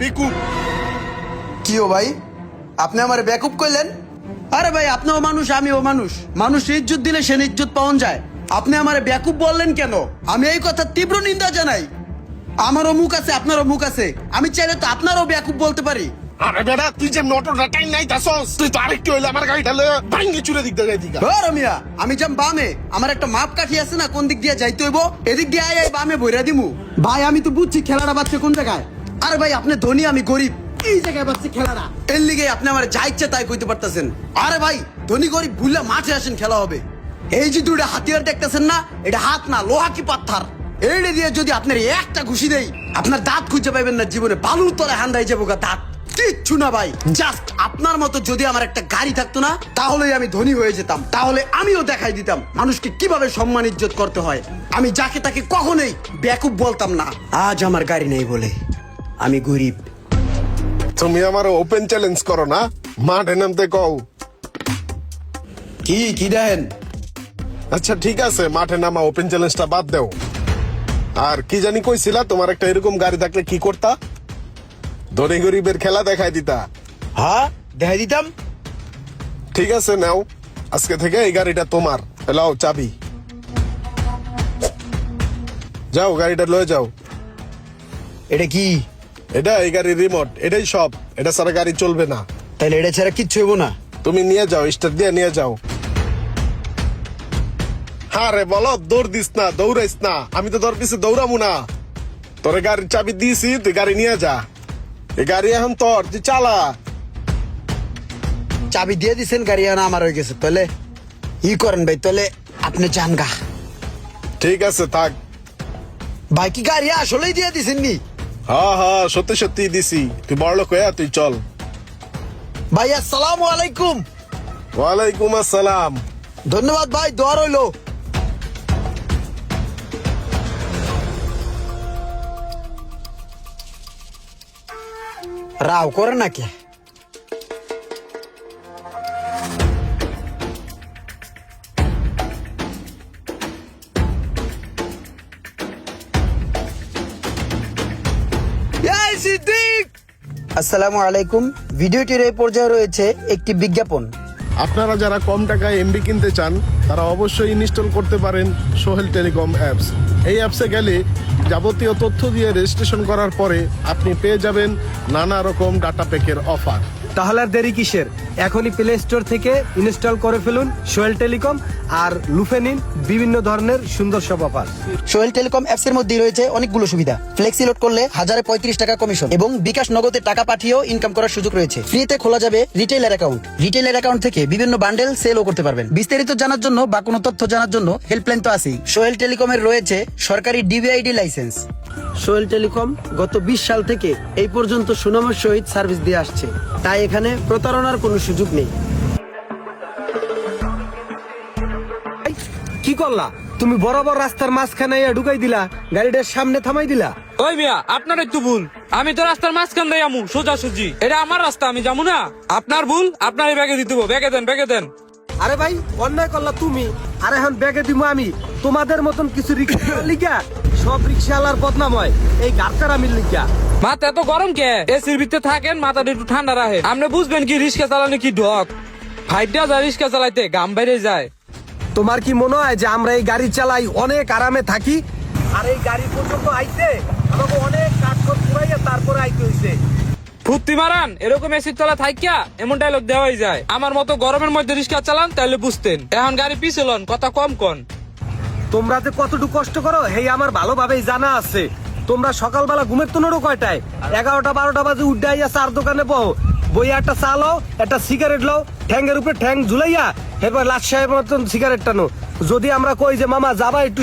বেকুব। কি ও ভাই, আপনি আমার বেকুব কইলেন? আরে ভাই, আপনিও মানুষ আমিও মানুষ, মানুষ ইজ্জত দিলে সে ইজ্জত পাওয়া যায়। আপনি আমার বেকুব বললেন কেন? আমি এই কথা তীব্র নিন্দা জানাই। আমারও মুখ আছে, আপনারও মুখ আছে, আমি চাইলে তো আপনারও বেকুব বলতে পারি। আরে বেটা, তুই যে নটরটা টাইম নাই তাছস, তুই তো আরেকটু হইলে আমার গাড়িটা লয়ে ভাঙ্গি চুরে দিক দিয়ে দিকা। ও রমিয়া, আমি যাম বামে, আমার একটা মাপ কাঠি আছে না, কোন দিক দিয়ে যাইতে হইব, এদিক দিয়ে আই বামে বইরা দিমু। ভাই আমি তো বুঝছি খেলাটা বাচ্চা কোন জায়গায়। আরে ভাই, আপনি ধনী আমি গরিব, এই জায়গায় বাচ্চা খেলাটা, এর লিগে আপনি আমার যা ইচ্ছা তাই কইতে পারতেছেন। আরে ভাই, ধনী গরিব ভুললে মাঠে আসেন, খেলা হবে। এই যে দুইটা হাতিয়ার দেখতেছেন না, এটা হাত না, লোহা কি পাথর। এইটা দিয়ে যদি আপনার একটা ঘুষি দেই, আপনার দাঁত খুঁজে পাইবেন না জীবনে, বালুর তলে হান্দাই যাবো গা দাঁত। কিচ্ছু না ভাই, জাস্ট আপনার মতো যদি আমার একটা গাড়ি থাকতো না, তাহলেই আমি ধনী হয়ে যেতাম। তাহলে আমিও দেখাই দিতাম মানুষকে কিভাবে সম্মান ইজ্জত করতে হয়। আমি যাকে তাকে কখনোই বেকুব বলতাম না। আজ আমার গাড়ি নেই বলে আমি গরিব। তুমি আমার ওপেন চ্যালেঞ্জ করো না, মাঠে নামতে কও। কি কি দেখেন? আচ্ছা ঠিক আছে, মাঠে নামা, ওপেন চ্যালেঞ্জটা বাদ দেও। আর কি জানি কইছিলা, তোমার একটা এরকম গাড়ি থাকলে কি করতা? ধনী গরিবের খেলা দেখাই দিতা। হ্যাঁ, দেখাই দিতাম। ঠিক আছে, নাও, আজকে থেকে এই গাড়িটা তোমার। এলাও চাবি, যাও গাড়িটা লয়ে যাও। এটা কি? এটা এই গাড়ির রিমোট, এটাই সব। এটা ছাড়া গাড়ি চলবে না। তাহলে এটা ছাড়া কিচ্ছু হইব না? তুমি নিয়ে যাও, স্টার্ট দিয়ে নিয়ে যাও। হ্যাঁ রে, বলো, দৌড় দিস না, দৌড়াইস না। আমি তো তোর পিছে দৌড়ামু না। তোর গাড়ির চাবি দিয়েছি, তুই গাড়ি নিয়ে যা। এই গাড়ি এখন তোর, তুই চালা। চাবি দিয়ে দিছেন, গাড়ি আনা আমার হয়ে গেছে। তাহলে ই করেন ভাই, তাহলে আপনি যান গা। ঠিক আছে, থাক। ভাই কি গাড়ি আসলেই দিয়ে দিছেন নি? হ্যাঁ হ্যাঁ, সত্যি সত্যি দিছি। তুই বড় লোক হয়ে তুই চল। ভাই আসসালামু আলাইকুম। ওয়ালাইকুম আসসালাম। ধন্যবাদ ভাই, দোয়া রইলো। রাও করে নাকি? আসসালামু আলাইকুম। ভিডিওটির এই পর্যায়ে রয়েছে একটি বিজ্ঞাপন। আপনারা যারা কম টাকায় এমবি কিনতে চান, তারা অবশ্যই ইনস্টল করতে পারেন সোহেল টেলিকম অ্যাপস। এই অ্যাপসে গেলে যাবতীয় তথ্য দিয়ে রেজিস্ট্রেশন করার পরে আপনি পেয়ে যাবেন নানা রকম ডাটা প্যাকের অফার। তাহলে আর দেরি কিসের? এখনই প্লে স্টোর থেকে ইনস্টল করে ফেলুন সোহেল টেলিকম, আর লুফে নিন বিভিন্ন ধরনের সুন্দর সব অফার। সোহেল টেলিকম অ্যাপস এর মধ্যে রয়েছে অনেকগুলো সুবিধা। ফ্লেক্সি লোড করলে 1035 টাকা কমিশন এবং বিকাশ নগদে টাকা পাঠিয়েও ইনকাম করার সুযোগ রয়েছে। ফ্রিতে খোলা যাবে রিটেইলার অ্যাকাউন্ট। রিটেইলার অ্যাকাউন্ট থেকে বিভিন্ন বান্ডেল সেলও করতে পারবেন। বিস্তারিত জানার জন্য বা কোনো তথ্য জানার জন্য হেল্পলাইন তো আছেই। সোহেল টেলিকমের রয়েছে সরকারি ডিভিআইডি লাইসেন্স। সোহেল টেলিকম গত 20 সাল থেকে এই পর্যন্ত সুনামের সহিত সার্ভিস দিয়ে আসছে, তাই এখানে প্রতারণার কোনো সুযোগ নেই। কি করলা তুমি? বরাবর রাস্তার মাঝখানে ঢুকাই দিলা, গাড়িটার সামনে থামাই দিলা। ওই মিয়া, আপনার একটু ভুল। আমি তো রাস্তার মাঝখান দিয়ে আমু সোজা সুজি, এটা আমার রাস্তা, আমি যাবো না। আপনার ভুল, আপনার ব্যাগে দিতে হবে। ব্যাগে দেন, ব্যাগে দেন। আরে ভাই, অন্যায় করলা তুমি, আর এখন ব্যাগে দিব আমি। তোমাদের মতন কিছু রিক্সা লিখা সব রিক্সাওয়ালার বদনাম হয় এই গাড়কারামির লিখা। মাথা এত গরম কে? এসির ভিতরে থাকেন, মাথাটা একটু ঠান্ডা রাখে। আপনি বুঝবেন কি রিক্সা চালানো কি ঢক। 5টা যায় রিক্সা চালাইতে, গাম বাইরে যায়। তোমার কি মনে হয় যে আমরা এই গাড়ি চালাই অনেক আরামে থাকি? আর এই গাড়ি পর্যন্ত আইতে আমাকে অনেক কাঠখড় পুরাইয়া তারপরে আইতে হইছে। ফুর্তি মারান, এরকম এসির তলা থাইকা এমন ডায়লগ দেওয়াই যায়। আমার মতো গরমের মধ্যে রিক্সা চালান, তাহলে বুঝতেন। এখন গাড়ি পিছলন, কথা কম কন। তোমরা যে কতটুকু কষ্ট করো হেই আমার ভালোভাবেই জানা আছে। তোমরা সকালবেলা ঘুমের তো নড়ো কয়টায়? 11টা 12টা বাজে উঠে আইয়া চার দোকানে বহ, বইয়া একটা চা লও, একটা সিগারেট লও, ঠ্যাঙ্গের উপরে ঠ্যাং ঝুলাইয়া এরপর লাট সাহেবের মতন সিগারেট টানো। যদি আমরা কই যে মামা যাবা একটু